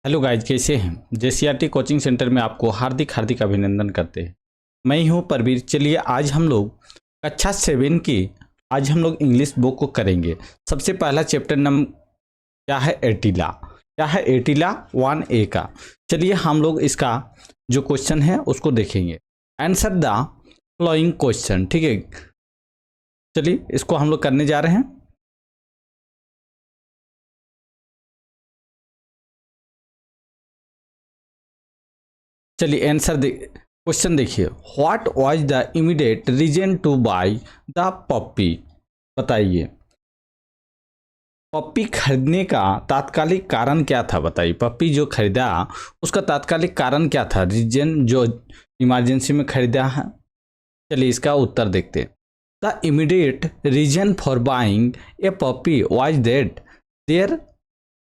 Hello guys, कैसे हैं। JCERT coaching centre में आपको हार्दिक हार्दिक अभिनंदन करते हैं। मैं ही हूँ परवीर। चलिए आज हम लोग कक्षा 7 की आज हम लोग इंग्लिश बुक को करेंगे। सबसे पहला चैप्टर नंबर क्या है, एटिला। क्या है एटिला 1A का। चलिए हम लोग इसका जो क्वेश्चन है उसको देखेंगे। आंसर द फॉलोइंग क्वेश्चन, ठीक है। चलिए इसको हम लोग करने जा रहे हैं। चलिए आंसर दे क्वेश्चन देखिए। What was the immediate reason to buy the puppy. बताइए पप्पी खरीदने का तात्कालिक कारण क्या था। बताइए पप्पी जो खरीदा उसका तात्कालिक कारण क्या था, रीजन जो इमरजेंसी में खरीदा है। चलिए इसका उत्तर देखते हैं। The immediate reason for buying a puppy was that there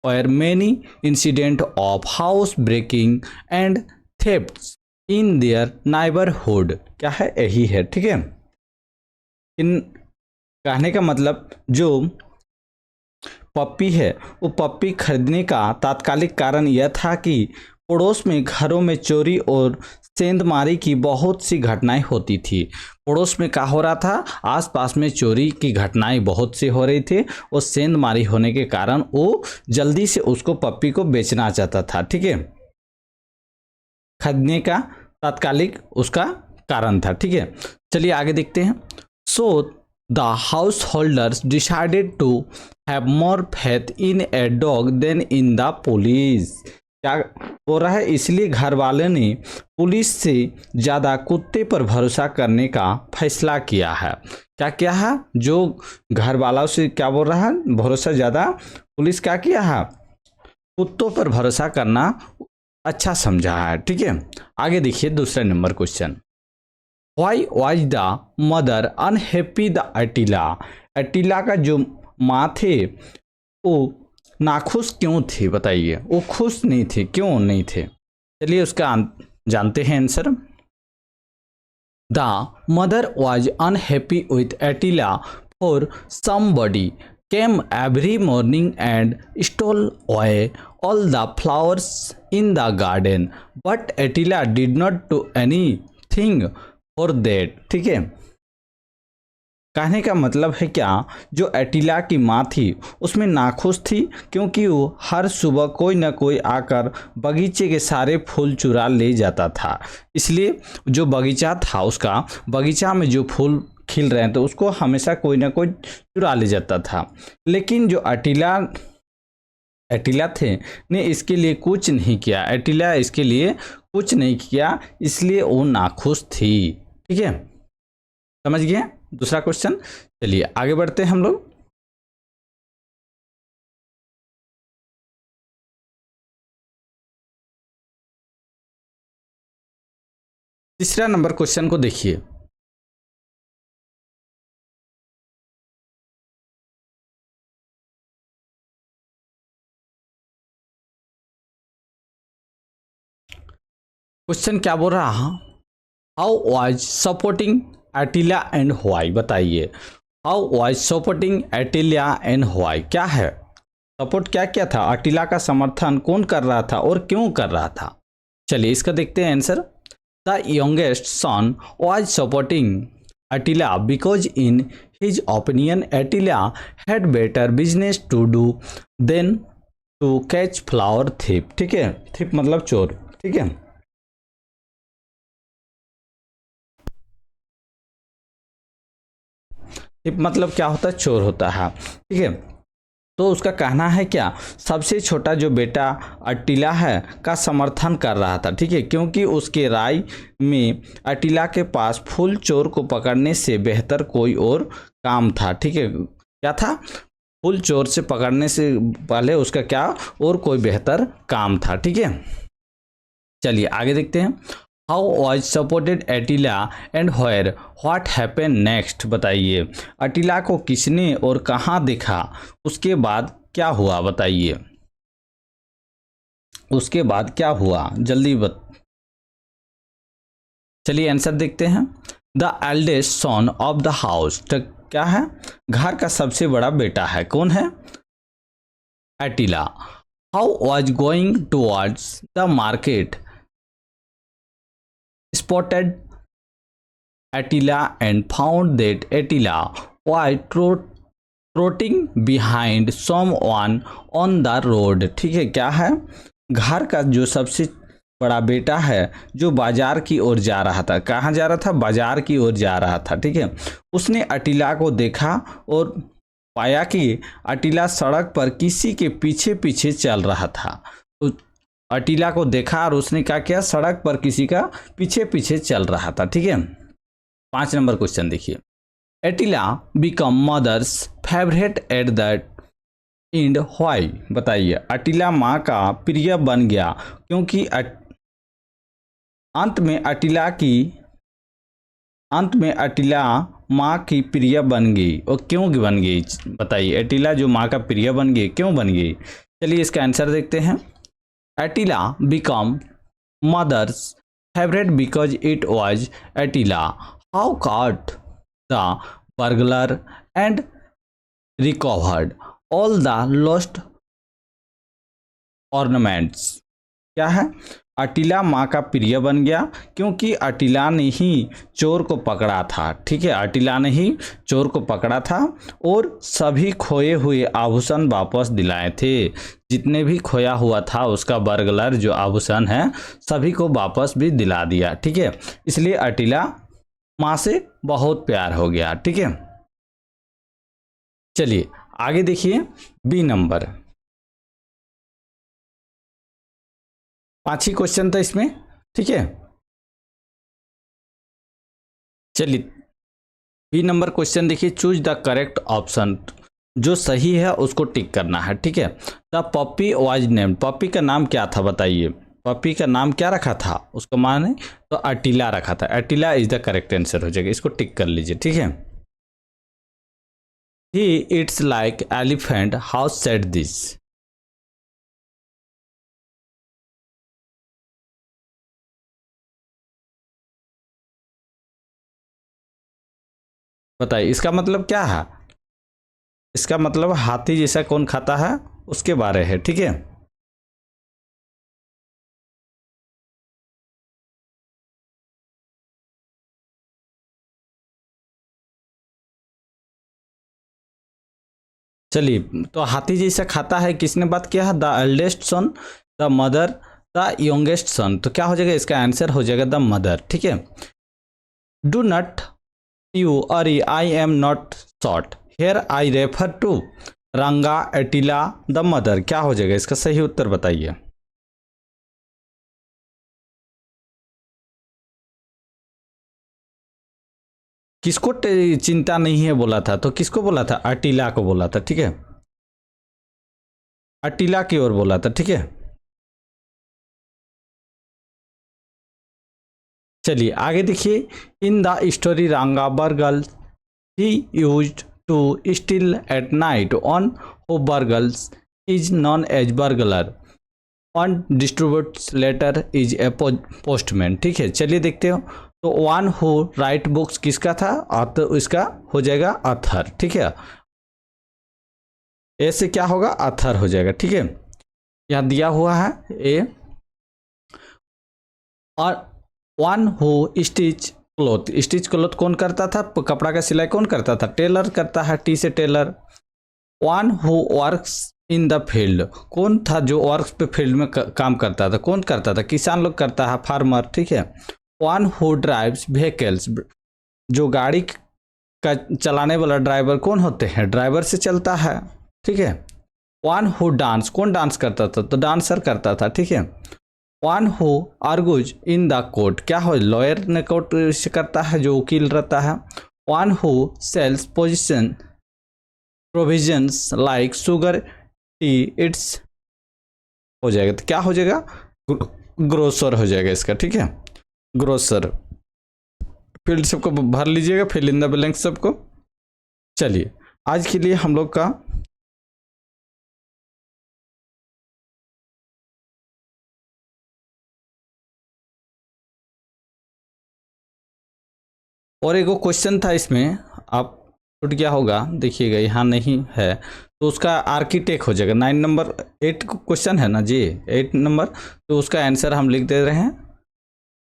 were many incidents of house breaking and thefts in their neighborhood। क्या है, यही है, ठीक है। इन कहने का मतलब जो पप्पी है वो पप्पी खरीदने का तात्कालिक कारण यह था कि पड़ोस में घरों में चोरी और सेंधमारी की बहुत सी घटनाएं होती थी। पड़ोस में क्या हो रहा था, आसपास में चोरी की घटनाएं बहुत सी हो रही थी और सेंधमारी होने के कारण वो जल्दी से उसको पप्पी को बेचना चाहता था, ठीक है। खरीदने का तात्कालिक उसका कारण था, ठीक है। चलिए आगे देखते हैं। So the householders decided to have more faith in a dog than in the police. क्या हो रहा है, इसलिए घर वाले ने पुलिस से ज़्यादा कुत्ते पर भरोसा करने का फैसला किया है। क्या क्या है, जो घर वालों से क्या बोल रहा है, भरोसा ज़्यादा पुलिस क्या किया है, कुत्तों पर भरोसा करना अच्छा समझा है, ठीक है। आगे देखिए दूसरा number question. Why was the mother unhappy the Attila. Attila का जो माँ थे वो नाखुश क्यों थे। बताइए वो खुश नहीं थे, क्यों नहीं थे। चलिए उसका जानते हैं answer. The mother was unhappy with Attila for somebody came every morning and stole away all the flowers in the garden, but Attila did not do anything for that। ठीक है, कहने का मतलब है क्या, जो एटिला की माँ थी उसमें नाखुश थी क्योंकि वो हर सुबह कोई ना कोई आकर बगीचे के सारे फूल चुरा ले जाता था। इसलिए जो बगीचा था उसका, बगीचा में जो फूल खिल रहे थे उसको हमेशा कोई ना कोई चुरा ले जाता था। लेकिन जो एटिला थे ने इसके लिए कुछ नहीं किया। एटिला इसके लिए कुछ नहीं किया, इसलिए वो नाखुश थी, ठीक है। समझ गए दूसरा क्वेश्चन। चलिए आगे बढ़ते हैं हम लोग। तीसरा नंबर क्वेश्चन को देखिए। क्वेश्चन क्या बोल रहा है, how was supporting Attila and why. बताइए how was supporting Attila and why. क्या है, सपोर्ट क्या क्या था, एटिला का समर्थन कौन कर रहा था और क्यों कर रहा था। चलिए इसका देखते हैं answer. The youngest son was supporting Attila because in his opinion Attila had better business to do than to catch flower thief. ठीक है, थिप मतलब चोर, ठीक है। थिप मतलब क्या होता है, चोर होता है, ठीक है। तो उसका कहना है क्या, सबसे छोटा जो बेटा अटिला है का समर्थन कर रहा था, ठीक है, क्योंकि उसके राय में अटिला के पास फूल चोर को पकड़ने से बेहतर कोई और काम था, ठीक है। क्या था, फूल चोर से पकड़ने से पहले उसका क्या और कोई बेहतर काम था, ठीक है। चलिए आगे देखते हैं। How was supported Attila and where, what happen next. बताइए अटिला को किसने और कहाँ देखा, उसके बाद क्या हुआ। बताइए उसके बाद क्या हुआ, जल्दी चलिए आंसर देखते हैं। The eldest son of the house, क्या है, घर का सबसे बड़ा बेटा है, कौन है, Attila. How was going towards the market spotted Attila and found that Attila was trotting behind someone on the road। ठीक है, क्या है, घर का जो सबसे बड़ा बेटा है जो बाजार की ओर जा रहा था। कहाँ जा रहा था? बाजार की ओर जा रहा था। ठीक है, उसने अटिला को देखा और पाया कि अटिला सड़क पर किसी के पीछे पीछे चल रहा था। तो अटिला को देखा और उसने क्या किया? सड़क पर किसी का पीछे पीछे चल रहा था। ठीक है, 5 नंबर क्वेश्चन देखिए। Attila become mother's favourite at that and why. बताइए, अटिला माँ का प्रिय बन गया क्योंकि अंत में अटिला माँ की प्रिय बन गई। और क्यों बन गई? बताइए, अटिला जो माँ का प्रिय बन गई, क्यों बन गई? चलिए इसका आंसर देखते हैं। Attila become mother's favourite because it was Attila how caught the burglar and recovered all the lost ornaments। क्या है? अटिला माँ का प्रिय बन गया क्योंकि अटिला ने ही चोर को पकड़ा था। ठीक है, अटिला ने ही चोर को पकड़ा था और सभी खोए हुए आभूषण वापस दिलाए थे। जितने भी खोया हुआ था उसका बर्गलर जो आभूषण है सभी को वापस भी दिला दिया। ठीक है, इसलिए अटिला माँ से बहुत प्यार हो गया। ठीक है, चलिए आगे देखिए। बी नंबर, 5 ही क्वेश्चन था इसमें। ठीक है, चलिए बी नंबर क्वेश्चन देखिए। चूज द करेक्ट ऑप्शन, जो सही है उसको टिक करना है। ठीक है, the puppy was named, puppy का नाम क्या था? बताइए, पपी का नाम क्या रखा था? उसको माने तो अटिला रखा था। Attila is the correct answer हो जाएगा, इसको टिक कर लीजिए। ठीक है, he it's like elephant how said this. बताइए इसका मतलब क्या है? इसका मतलब हाथी जैसा कौन खाता है उसके बारे है। ठीक है, चलिए तो हाथी जैसा खाता है किसने बात किया है? The eldest son, the mother, the youngest सन। तो क्या हो जाएगा? इसका आंसर हो जाएगा द मदर। ठीक है, do not you hurry I am not short hair I refer to Ranga Attila the mother. क्या हो जाएगा? इसका सही उत्तर बताइए। किसको चिंता नहीं है बोला था? तो किसको बोला था? अटिला को बोला था। ठीक है, अटिला की ओर बोला था। ठीक है, चलिए आगे देखिए। In the story Ranga burgle he used to steal at night one who burgles is known as burglar one distributes letter is a postman. ठीक है, चलिए देखते हो। तो वन हु राइट बुक्स किसका था? ऑथर, इसका हो जाएगा ऑथर। ठीक है, ए से क्या होगा? ऑथर हो जाएगा। ठीक है, यहाँ दिया हुआ है ए। और one who stitch cloth, stitch cloth कौन करता था? कपड़ा का सिलाई कौन करता था? टेलर करता है, टी से tailor. One who works in the field, कौन था जो वर्क्स पे फील्ड में काम करता था? कौन करता था? किसान लोग करता है, फार्मर। ठीक है, वन हु ड्राइव्स व्हीकल्स, जो गाड़ी का चलाने वाला ड्राइवर कौन होते हैं? ड्राइवर से चलता है। ठीक है, वन हु डांस, कौन डांस करता था? तो डांसर करता था। ठीक है, one who argues in the court, क्या हो? लॉयर ने कोर्ट से करता है, जो वकील रहता है। One who sells position provisions like sugar tea its, हो जाएगा। तो क्या हो जाएगा? ग्रोसर हो जाएगा इसका। ठीक है, ग्रोसर। फील्ड सबको भर लीजिएगा, फिल इन द ब्लैंक सबको। चलिए आज के लिए हम लोग का और एक क्वेश्चन था इसमें, आप छूट गया होगा, देखिएगा यहाँ नहीं है, तो उसका आर्किटेक्ट हो जाएगा। 9 नंबर 8 क्वेश्चन है ना जी, 8 नंबर, तो उसका आंसर हम लिख दे रहे हैं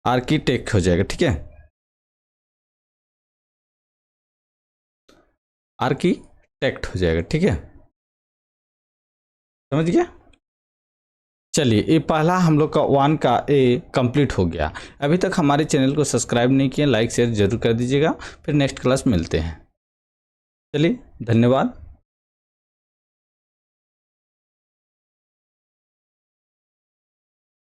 आर्किटेक्ट हो जाएगा, ठीक है, आर्किटेक्ट हो जाएगा, ठीक है, समझ गया। चलिए ये पहला हम लोग का 1 का ए कंप्लीट हो गया। अभी तक हमारे चैनल को सब्सक्राइब नहीं किया, लाइक शेयर जरूर कर दीजिएगा। फिर नेक्स्ट क्लास मिलते हैं। चलिए धन्यवाद।